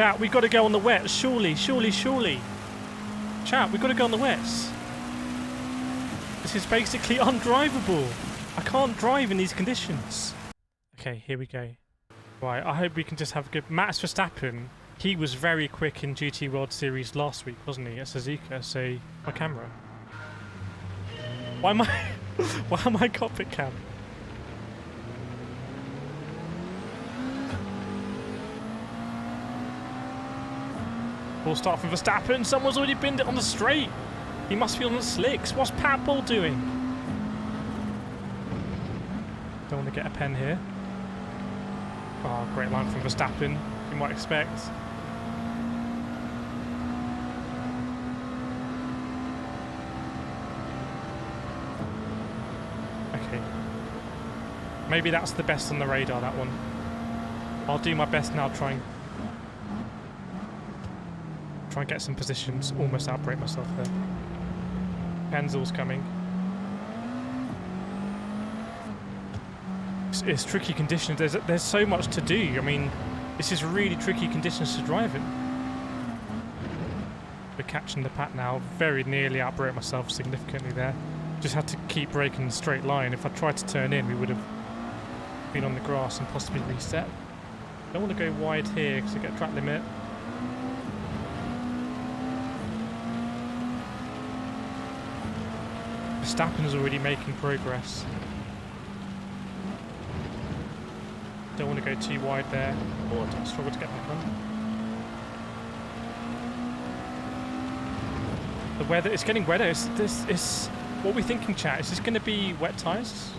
Chat, we've got to go on the wet. Surely, surely, surely. Chat, we've got to go on the wets. This is basically undrivable. I can't drive in these conditions. Okay, here we go. Right, I hope we can just have a good... Max Verstappen, he was very quick in GT World Series last week, wasn't he? At Suzuka, so... My camera. Why am I... Why am I cockpit cam? We'll start from Verstappen. Someone's already binned it on the straight. He must be on the slicks. What's Pat Bull doing? Don't want to get a pen here. Oh, great line from Verstappen. You might expect. Okay. Maybe that's the best on the radar, that one. I'll do my best now, try and get some positions. Almost outbrake myself there. Penzel's coming. It's tricky conditions. There's so much to do. I mean, this is really tricky conditions to drive in. We're catching the pack now. Very nearly outbrake myself significantly there. Just had to keep braking in a straight line. If I tried to turn in, we would have been on the grass and possibly reset. Don't want to go wide here because I get a track limit. Verstappen's already making progress. Don't want to go too wide there. Oh, I struggle to get back on. The weather, it's getting wetter. It's what we're thinking, chat. Is this going to be wet tyres?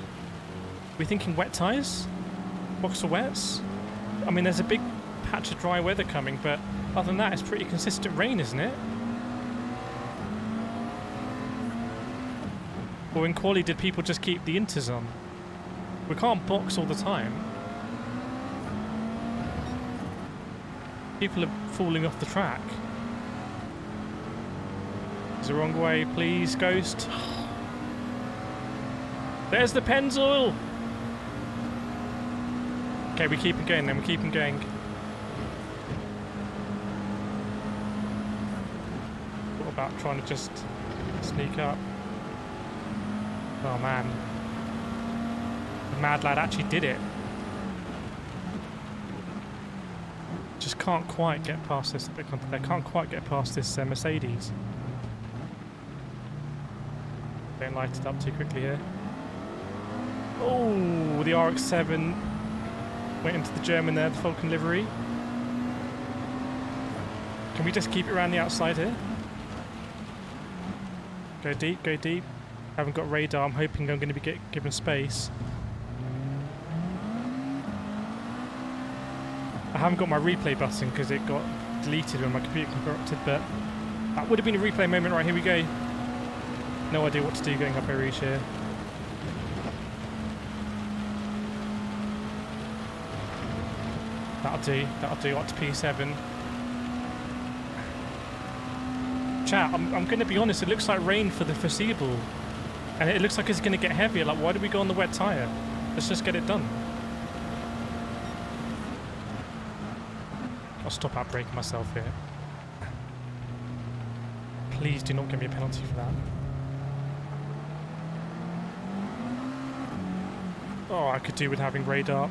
We're thinking wet tyres? Boxer wets? I mean, there's a big patch of dry weather coming, but other than that, it's pretty consistent rain, isn't it? Or in quali, did people just keep the inters on? We can't box all the time. People are falling off the track. It's the wrong way, please, Ghost. There's the Pennzoil! Okay, we keep it going then, we keep it going. What about trying to just sneak up? Oh man. The mad lad actually did it. Just can't quite get past this. They can't quite get past this Mercedes. Don't light it up too quickly here. Oh, the RX-7 went into the German there, the Falcon livery. Can we just keep it around the outside here? Go deep, go deep. Haven't got radar. I'm hoping I'm going to be given space. I haven't got my replay button because it got deleted when my computer got corrupted, but that would have been a replay moment. Right, here we go. No idea what to do going up Eau Rouge here. That'll do, up to P7. Chat, I'm going to be honest, it looks like rain for the foreseeable. And it looks like it's going to get heavier. Like, why do we go on the wet tyre? Let's just get it done. I'll stop outbraking myself here. Please do not give me a penalty for that. Oh, I could do with having radar.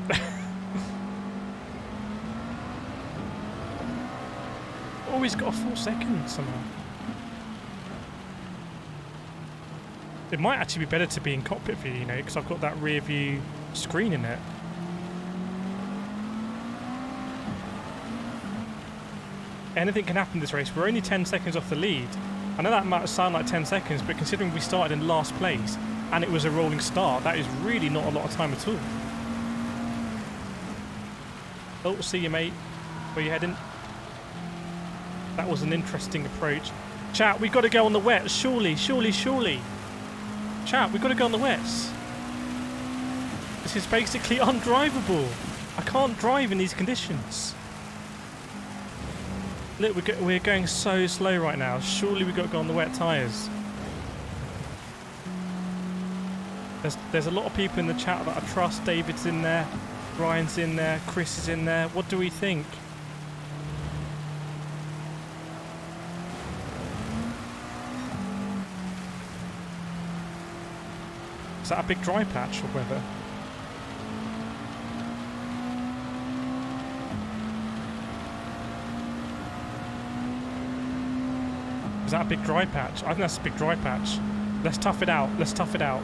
Oh, he's got a full second somehow. It might actually be better to be in cockpit view, you know, because I've got that rear view screen in it. Anything can happen in this race. We're only 10 seconds off the lead. I know that might sound like 10 seconds, but considering we started in last place and it was a rolling start, that is really not a lot of time at all. Oh, see you, mate. Where you heading? That was an interesting approach. Chat, we've got to go on the wet. Surely, surely, surely. Chat, we've got to go on the wets. This is basically undrivable. I can't drive in these conditions. Look, we're going so slow right now. Surely we've got to go on the wet tyres. There's a lot of people in the chat that I trust. David's in there. Brian's in there. Chris is in there. What do we think? Is that a big dry patch or weather? Is that a big dry patch? I think that's a big dry patch. Let's tough it out. Let's tough it out.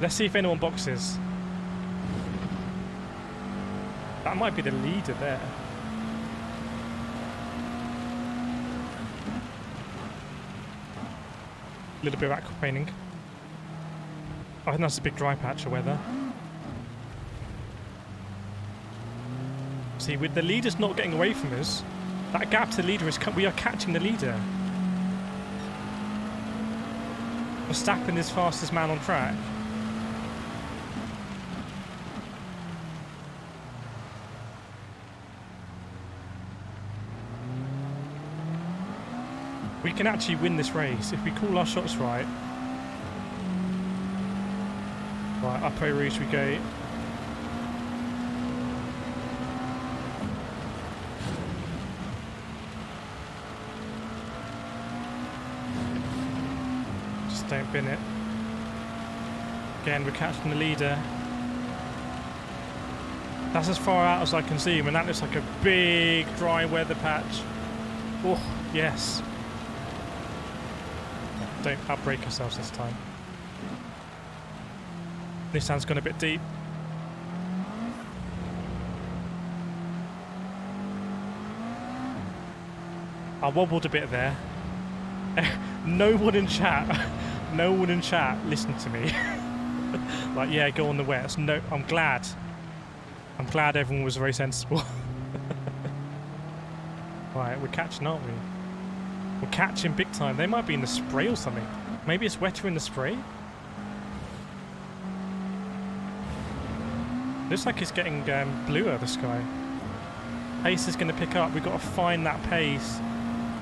Let's see if anyone boxes. That might be the leader there. A little bit of aquaplaning. I think that's a big dry patch of weather. See, with the leader's not getting away from us, that gap to the leader is... we are catching the leader. Verstappen is fastest man on track. We can actually win this race if we call our shots right. Right, up Eau Rouge we go. Just don't bin it. Again, we're catching the leader. That's as far out as I can see, and that looks like a big dry weather patch. Oh, yes. Don't outbrake ourselves this time. Nissan's gone a bit deep. I wobbled a bit there. No one in chat listened to me. Like, yeah, go on the wets. No, I'm glad everyone was very sensible. Right, we're catching, aren't we? We're catching big time. They might be in the spray or something. Maybe it's wetter in the spray? Looks like it's getting bluer, the sky. Pace is going to pick up. We've got to find that pace.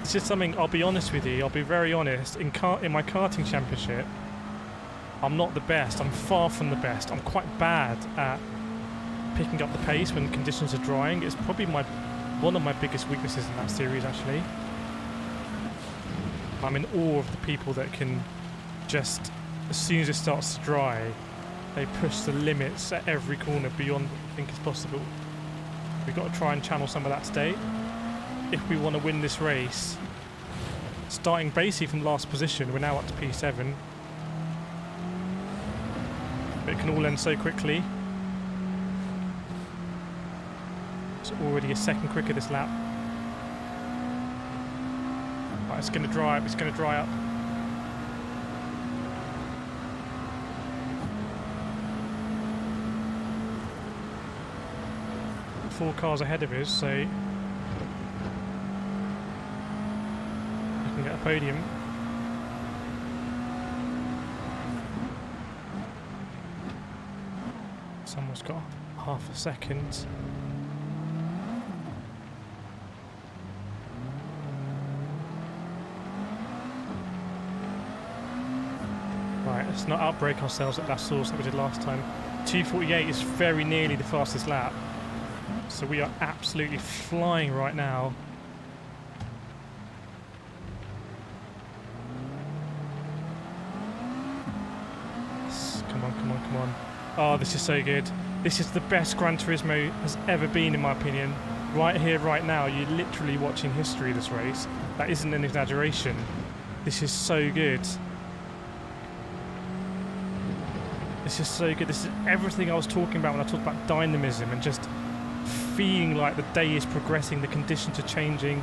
This is something, I'll be honest with you, I'll be very honest. In my karting championship, I'm not the best. I'm far from the best. I'm quite bad at picking up the pace when conditions are drying. It's probably one of my biggest weaknesses in that series, actually. I'm in awe of the people that can just, as soon as it starts to dry, they push the limits at every corner beyond what you think is possible. We've got to try and channel some of that today if we want to win this race. Starting basically from last position, we're now up to P7. But it can all end so quickly. It's already a second quicker this lap. Right, it's going to dry up, it's going to dry up. Four cars ahead of us, so you can get a podium. Someone's got half a second. Right, let's not outbrake ourselves at that source that we did last time. 2:48 is very nearly the fastest lap. So we are absolutely flying right now. Come on, come on, come on. Oh, this is so good. This is the best Gran Turismo has ever been, in my opinion. Right here, right now, you're literally watching history, this race. That isn't an exaggeration. This is so good. This is so good. This is everything I was talking about when I talked about dynamism and just feeling like the day is progressing, the conditions are changing,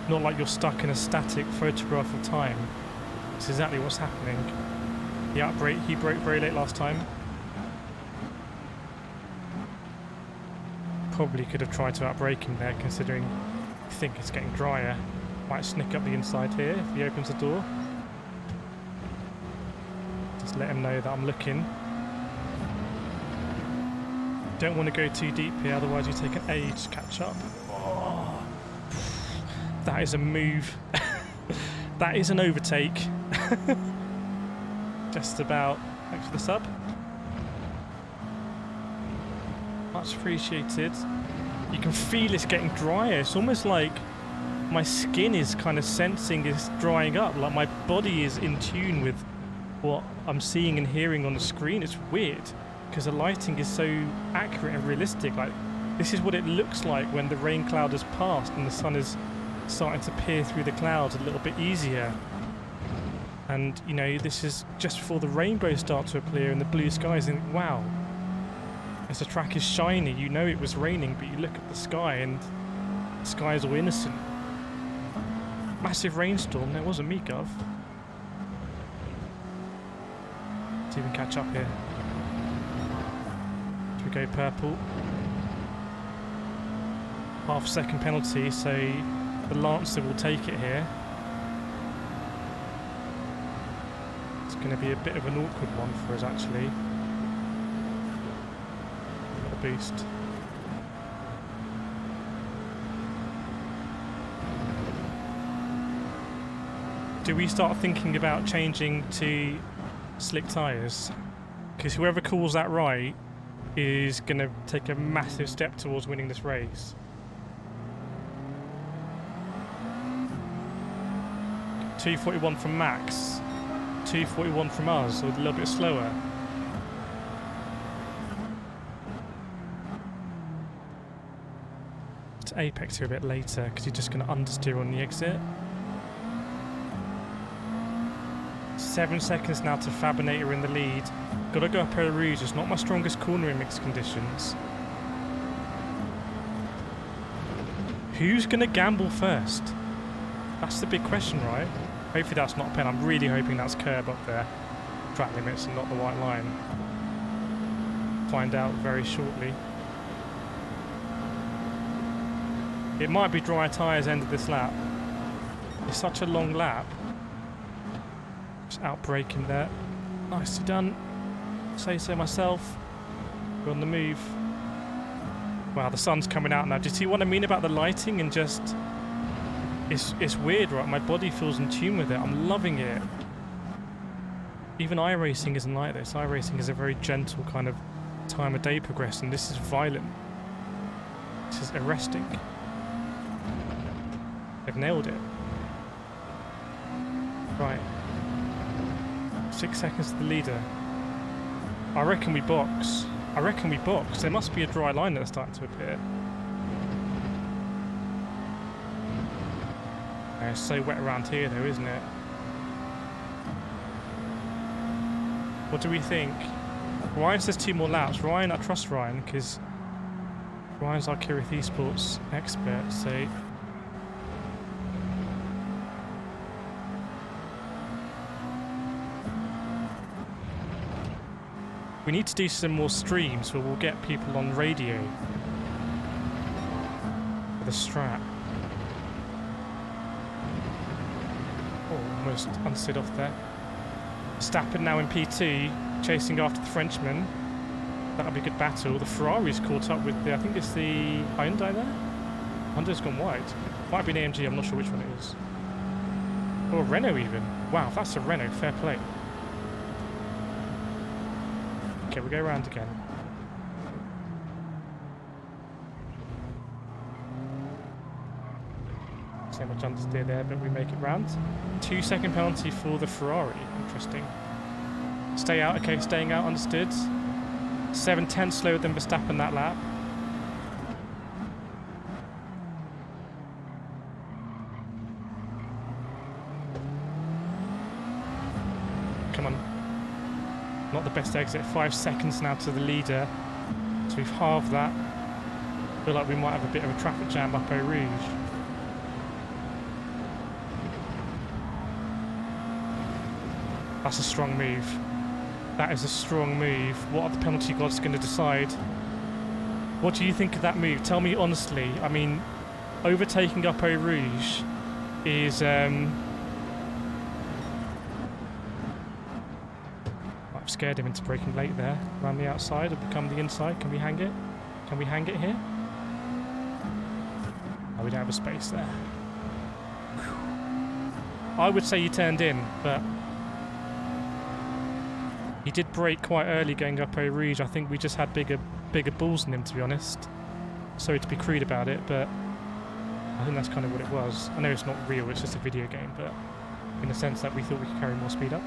not like you're stuck in a static photograph of time. It's exactly what's happening. He broke very late last time. Probably could have tried to outbrake him there, considering I think it's getting drier. Might snick up the inside here if he opens the door. Just let him know that I'm looking. Don't want to go too deep here, otherwise you take an age to catch up. Oh, that is a move. That is an overtake. Just about. Thanks for the sub. Much appreciated. You can feel it's getting drier. It's almost like my skin is kind of sensing this drying up, like my body is in tune with what I'm seeing and hearing on the screen. It's weird because the lighting is so accurate and realistic. Like, this is what it looks like when the rain cloud has passed and the sun is starting to peer through the clouds a little bit easier. And, you know, this is just before the rainbows start to appear in the blue skies, and wow, as the track is shiny, you know it was raining, but you look at the sky and the sky is all innocent. Massive rainstorm. That wasn't me, Gov. Let's even catch up here. Should we go purple? Half-second penalty, so the Lancer will take it here. It's going to be a bit of an awkward one for us, actually. A boost. Do we start thinking about changing to slick tyres? Because whoever calls that right is going to take a massive step towards winning this race. 241 from Max, 241 from us, so a little bit slower. To Apex here a bit later because you're just going to understeer on the exit. 7 seconds now to Fabinator in the lead. Got to go up Eau Rouge. It's not my strongest corner in mixed conditions. Who's going to gamble first? That's the big question, right? Hopefully that's not a pen. I'm really hoping that's curb up there. Track limits and not the white line. Find out very shortly. It might be dry tyres end of this lap. It's such a long lap. Just out braking there. Nicely done. Say so myself. We're on the move. Wow, the sun's coming out now. Do you see what I mean about the lighting and just... It's weird, right? My body feels in tune with it. I'm loving it. Even iRacing isn't like this. iRacing is a very gentle kind of time of day progression. This is violent. This is arresting. They've nailed it. Right. 6 seconds to the leader. I reckon we box. I reckon we box. There must be a dry line that's starting to appear. It's so wet around here though, isn't it? What do we think? Ryan says 2 more laps. Ryan, I trust Ryan because Ryan's our Kireth Esports expert, so... We need to do some more streams where we'll get people on radio with a strap. Almost unstood off there. Verstappen now in P2, chasing after the Frenchman. That'll be a good battle. The Ferrari's caught up with the, I think it's the Hyundai there? Hyundai's gone wide. Might be an AMG, I'm not sure which one it is. Or a Renault even. Wow, if that's a Renault, fair play. Okay, we go around again. So much understeer there, but we make it round. 2 second penalty for the Ferrari. Interesting. Stay out. Okay, staying out. Understood. 7/10 slower than Verstappen that lap. Come on. Not the best exit. 5 seconds now to the leader. So we've halved that. Feel like we might have a bit of a traffic jam up Eau Rouge. That's a strong move. That is a strong move. What are the penalty gods going to decide? What do you think of that move? Tell me honestly. I mean, overtaking up Eau Rouge is... I've scared him into braking late there. Around the outside and become the inside. Can we hang it? Can we hang it here? Oh, we don't have a space there. I would say you turned in, but... He did brake quite early going up Eau Rouge. I think we just had bigger balls than him, to be honest. Sorry to be crude about it, but I think that's kind of what it was. I know it's not real, it's just a video game, but in the sense that we thought we could carry more speed up.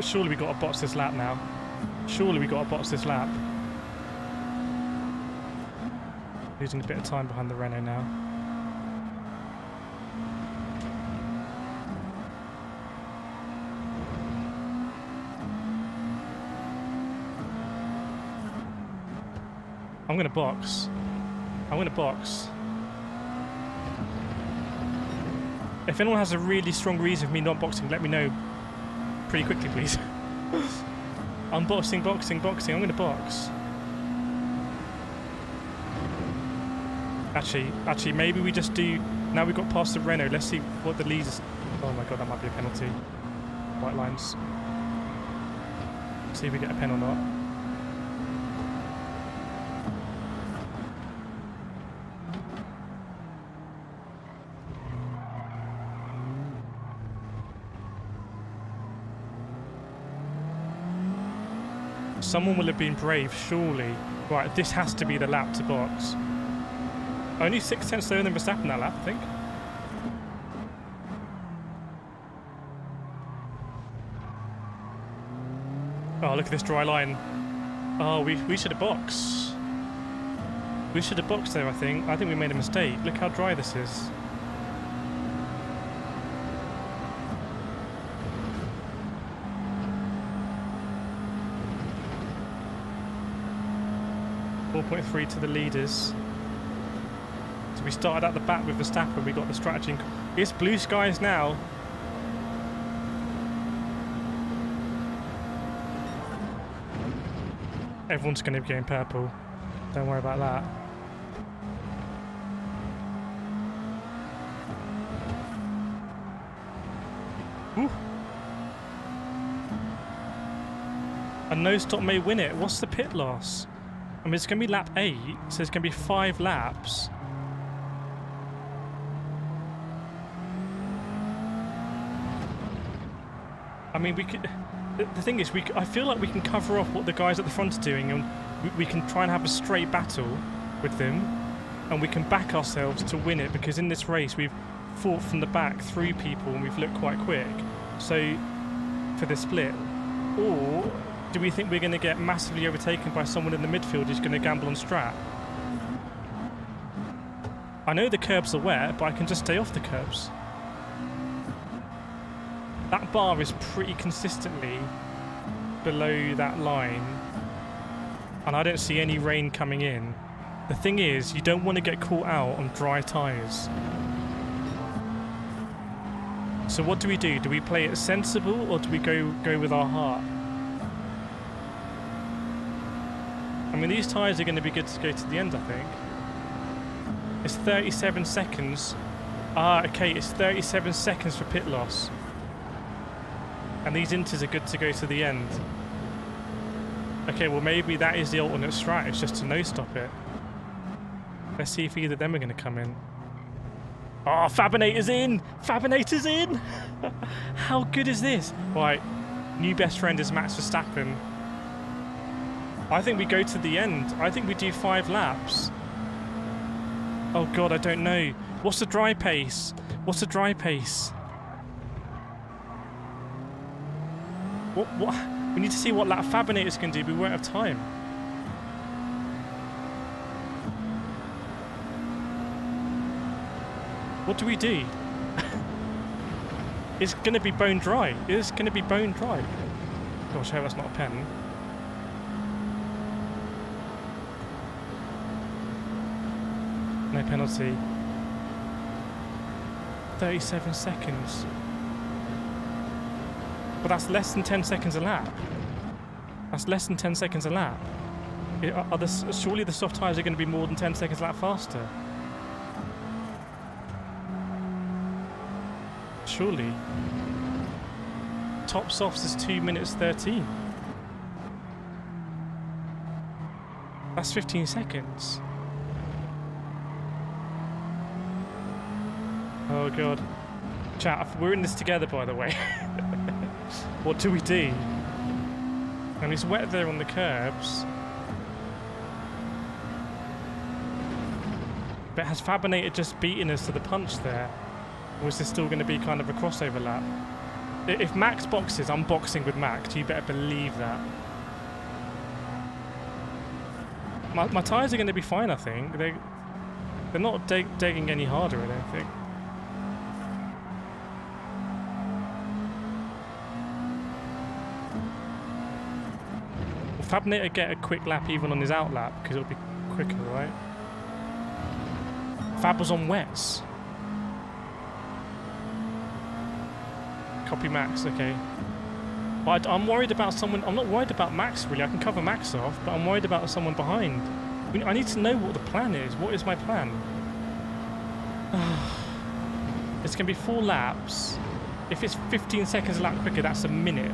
Surely we got to box this lap now. Surely we got to box this lap. Losing a bit of time behind the Renault now. I'm gonna box. I'm gonna box. If anyone has a really strong reason for me not boxing, let me know pretty quickly, please. I'm boxing. I'm gonna box. Actually, maybe we just do. Now we've got past the Renault. Let's see what the lead is. Oh my god, that might be a penalty. White lines. See if we get a pen or not. Someone will have been brave, surely. Right, this has to be the lap to box. Only 6 tenths slower than Verstappen that lap, I think. Oh, look at this dry line. Oh, we should have boxed. We should have boxed there, I think. I think we made a mistake. Look how dry this is. .3 to the leaders. So we started at the back with Verstappen. We got the strategy. It's blue skies now. Everyone's going to be getting purple. Don't worry about that. Ooh. A no stop may win it. What's the pit loss? I mean, it's going to be lap 8, so it's going to be 5 laps. I mean, we could. The thing is, I feel like we can cover off what the guys at the front are doing, and we can try and have a straight battle with them, and we can back ourselves to win it, because in this race we've fought from the back through people and we've looked quite quick. So, for the split. Or do we think we're going to get massively overtaken by someone in the midfield who's going to gamble on strat? I know the curbs are wet, but I can just stay off the curbs. That bar is pretty consistently below that line, and I don't see any rain coming in. The thing is, you don't want to get caught out on dry tyres. So what do we do? Do we play it sensible, or do we go with our heart? I mean, these tyres are going to be good to go to the end, I think. It's 37 seconds. Ah, okay, it's 37 seconds for pit loss. And these inters are good to go to the end. Okay, well maybe that is the alternate strat, it's just to no-stop it. Let's see if either of them are going to come in. Oh, Fabinator's in! Fabinator's in! How good is this? Right, new best friend is Max Verstappen. I think we go to the end. I think we do 5 laps. Oh god, I don't know. What's the dry pace? What's the dry pace? What? We need to see what lap Fabinator's can do. We won't have time. What do we do? It's going to be bone dry. It's going to be bone dry. Gosh, I hope that's not a pen. No penalty. 37 seconds. But that's less than 10 seconds a lap. That's less than 10 seconds a lap. Surely the soft tyres are going to be more than 10 seconds a lap faster. Surely. Top softs is 2 minutes 13. That's 15 seconds. Oh god. Chat, we're in this together, by the way. What do we do? And it's wet there on the curbs. But has Fabinator just beaten us to the punch there? Or is this still going to be kind of a crossover lap? If Max boxes, I'm boxing with Max. You better believe that. My tyres are going to be fine, I think. They're not digging any harder, I don't think. Will Fabinator get a quick lap even on his out lap? Because it'll be quicker, right? Fab was on wets. Copy Max, okay. But I'm worried about someone. I'm not worried about Max really. I can cover Max off, but I'm worried about someone behind. I need to know what the plan is. What is my plan? It's going to be 4 laps. If it's 15 seconds a lap quicker, that's a minute.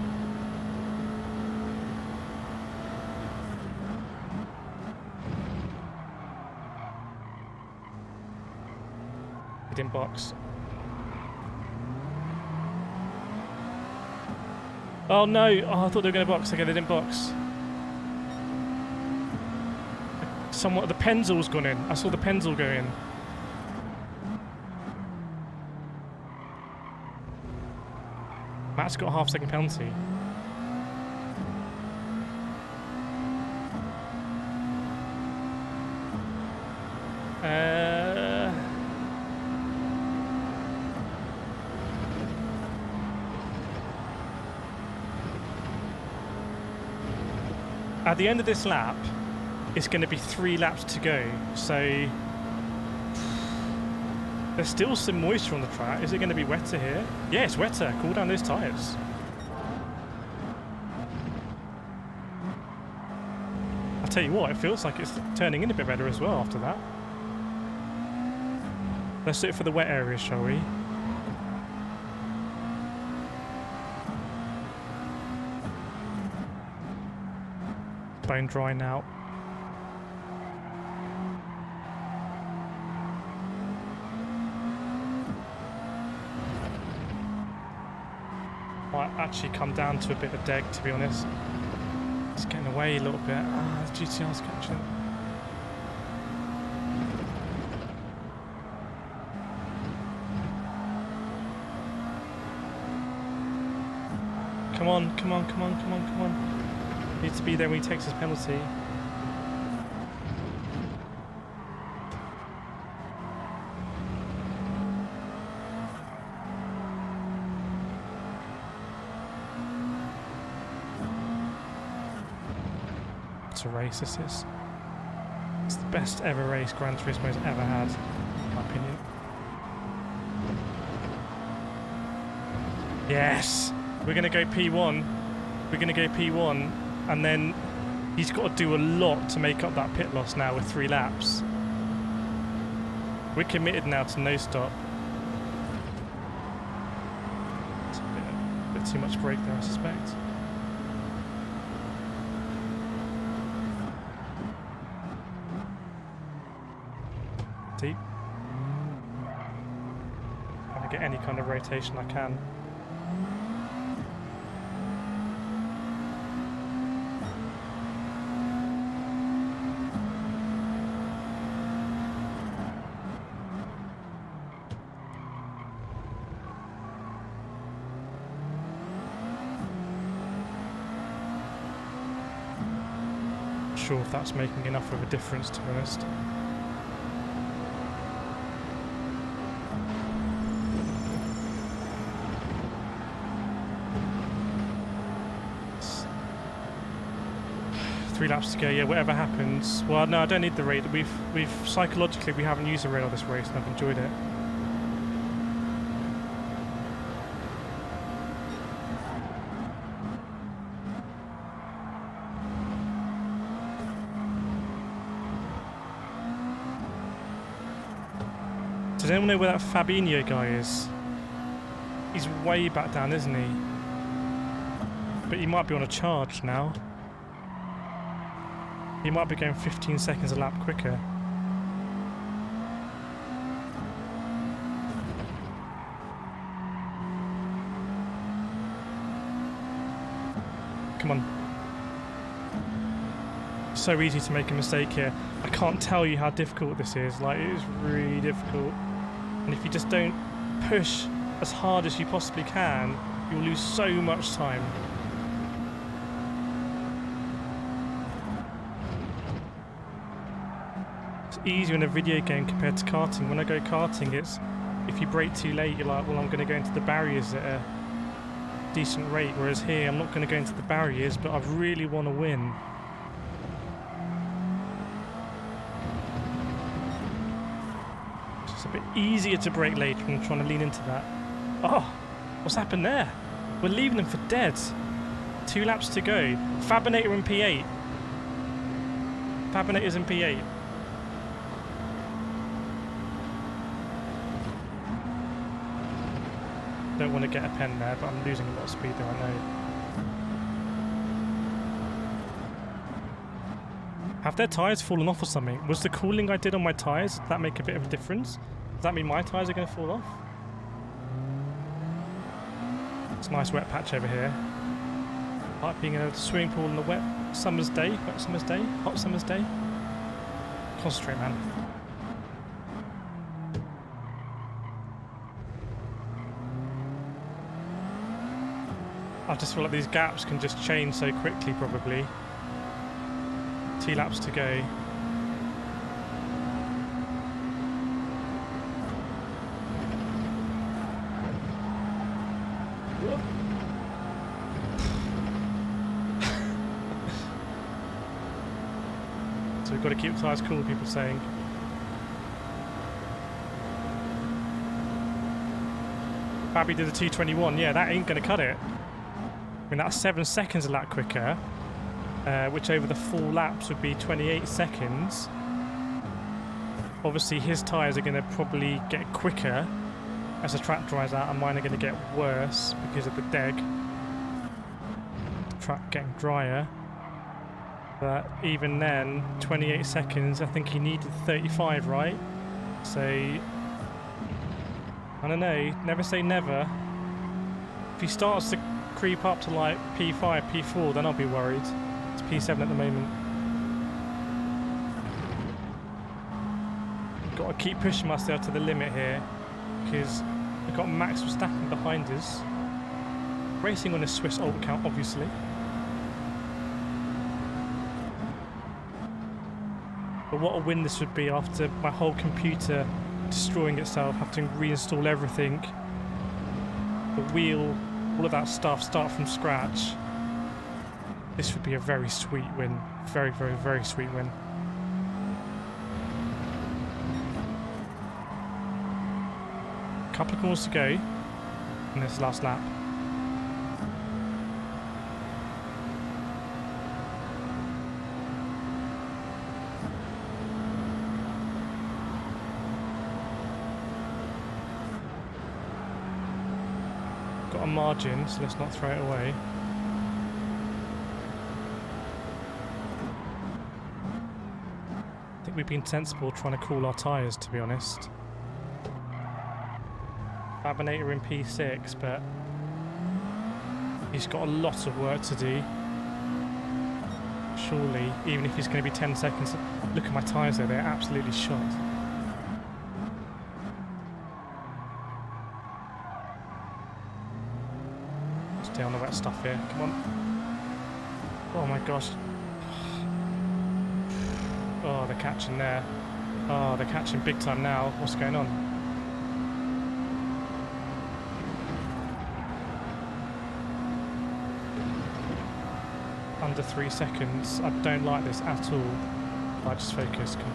He didn't box. Oh no! Oh, I thought they were going to box. Okay, they didn't box. Somewhat, the Penzul's gone in. I saw the Penzul go in. Matt's got a half-second penalty. At the end of this lap, it's going to be 3 laps to go, so there's still some moisture on the track. Is it going to be wetter here? Yeah, it's wetter. Cool down those tyres. I'll tell you what, it feels like it's turning in a bit better as well after that. Let's do it for the wet areas, shall we? Bone dry now. Might actually come down to a bit of deg, to be honest. It's getting away a little bit. Ah, the GTR's catching. Come on, come on, come on, come on, come on. Needs to be there when he takes his penalty. It's a race, this is. It's the best ever race Gran Turismo's ever had, in my opinion. Yes! We're going to go P1. We're going to go P1. And then he's got to do a lot to make up that pit loss now with 3 laps. We're committed now to no stop. It's a bit too much brake there, I suspect. Deep. Trying to get any kind of rotation I can. Sure if that's making enough of a difference, to be honest. It's 3 laps to go. Yeah, whatever happens. Well, no, I don't need the radar. We've psychologically we haven't used the radar this race, and I've enjoyed it. Does anyone know where that Fabinho guy is? He's way back down, isn't he? But he might be on a charge now. He might be going 15 seconds a lap quicker. Come on. So easy to make a mistake here. I can't tell you how difficult this is. Like, it is really difficult. And if you just don't push as hard as you possibly can, you'll lose so much time. It's easier in a video game compared to karting. When I go karting, it's if you brake too late, you're like, well, I'm going to go into the barriers at a decent rate. Whereas here, I'm not going to go into the barriers, but I really want to win. It's a bit easier to brake later when I'm trying to lean into that. Oh, what's happened there? We're leaving them for dead. 2 laps to go. Fabinator in P8. Fabinator's in P8. Don't want to get a pen there, but I'm losing a lot of speed there, I know. Have their tyres fallen off or something? Was the cooling I did on my tyres, did that make a bit of a difference? Does that mean my tyres are going to fall off? It's a nice wet patch over here. Like being in a swimming pool on a wet summer's day, hot summer's day. Concentrate, man. I just feel like these gaps can just change so quickly, probably. 2 laps to go. So we've got to keep the tyres cool, people saying. Babby did the 221. Yeah, that ain't going to cut it. I mean, that's 7 seconds a lap quicker, which over the 4 laps would be 28 seconds. Obviously, his tyres are going to probably get quicker as the track dries out, and mine are going to get worse because of the deg. The track getting drier. But even then, 28 seconds, I think he needed 35, right? So, I don't know, never say never. If he starts to creep up to like P5, P4, then I'll be worried. It's P7 at the moment. Got to keep pushing myself to the limit here because we've got Max Verstappen behind us. Racing on a Swiss old account, obviously. But what a win this would be after my whole computer destroying itself, having to reinstall everything. The wheel, all of that stuff, start from scratch. This would be a very sweet win. Very, very, very sweet win. Couple of corners to go in this last lap. Got a margin, so let's not throw it away. I think we've been sensible trying to cool our tyres, to be honest. Fabinator in P6, but he's got a lot of work to do. Surely, even if he's going to be 10 seconds. Look at my tyres there, they're absolutely shot. Stay on the wet stuff here, come on. Oh my gosh. Oh, they're catching there. Oh, they're catching big time now. What's going on? Under 3 seconds. I don't like this at all. I just focus. Come on.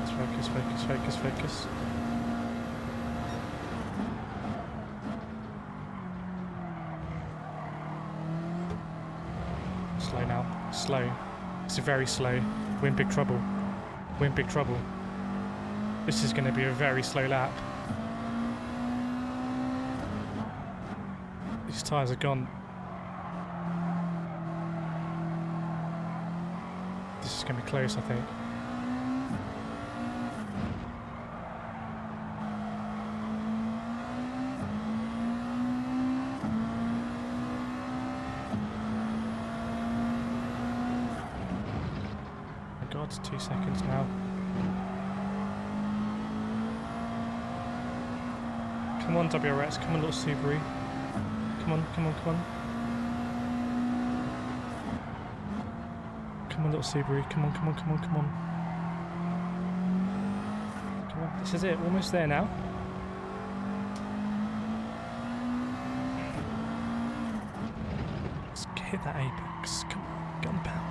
Let's focus, focus, focus, focus. Slow now. Slow. It's very slow. We're in big trouble. We're in big trouble. This is going to be a very slow lap. These tyres are gone. This is going to be close, I think. God, 2 seconds now. Come on, WRX. Come on, little Subaru. Come on, come on, come on. Come on, little Subaru. Come on, come on, come on, come on. Come on. This is it. Almost there now. Let's hit that apex. Come on. Get on the pedal.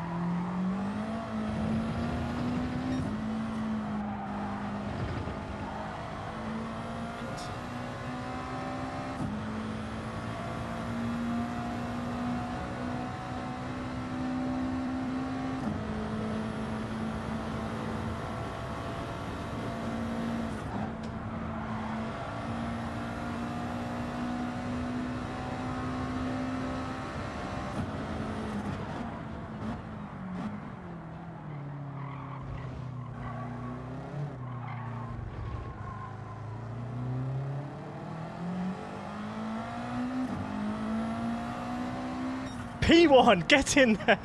P1, get in there!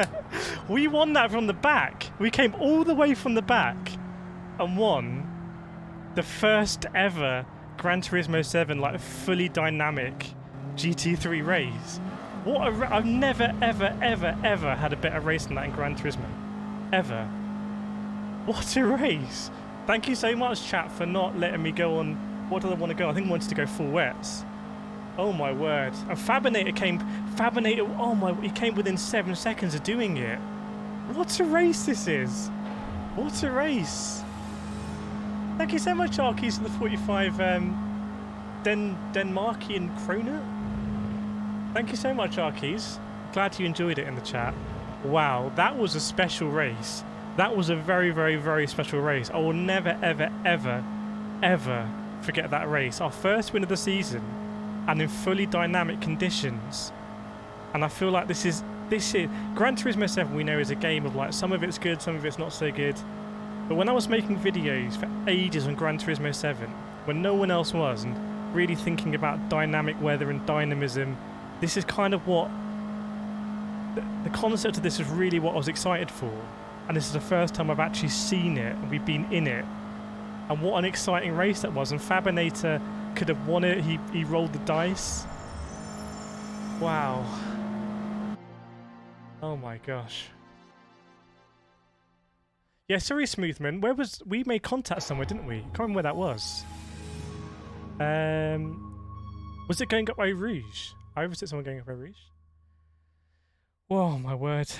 We won that from the back. We came all the way from the back and won the first ever Gran Turismo 7 like fully dynamic GT3 race. What a I've never ever ever ever had a better race than that in Gran Turismo. Ever. What a race! Thank you so much, chat, for not letting me go on. What did I want to go? I think I wanted to go full wets. Oh my word. And Fabinator came, oh my, he came within 7 seconds of doing it. What a race this is. What a race. Thank you so much, Arkies, for the 45 Denmarkian Krona. Thank you so much, Arkies. Glad you enjoyed it in the chat. Wow, that was a special race. That was a very, very, very special race. I will never, ever, ever, ever forget that race. Our first win of the season. And in fully dynamic conditions, and I feel like this is Gran Turismo 7. We know is a game of like some of it's good, some of it's not so good. But when I was making videos for ages on Gran Turismo 7, when no one else was, and really thinking about dynamic weather and dynamism, this is kind of what the concept of this is really what I was excited for. And this is the first time I've actually seen it, and we've been in it. And what an exciting race that was! And Fabinator could have won it. He rolled the dice. Wow. Oh my gosh. Yeah, sorry, Smoothman. We made contact somewhere, didn't we? I can't remember where that was. Was it going up by Rouge? I was it someone going up by Rouge? Whoa, my word.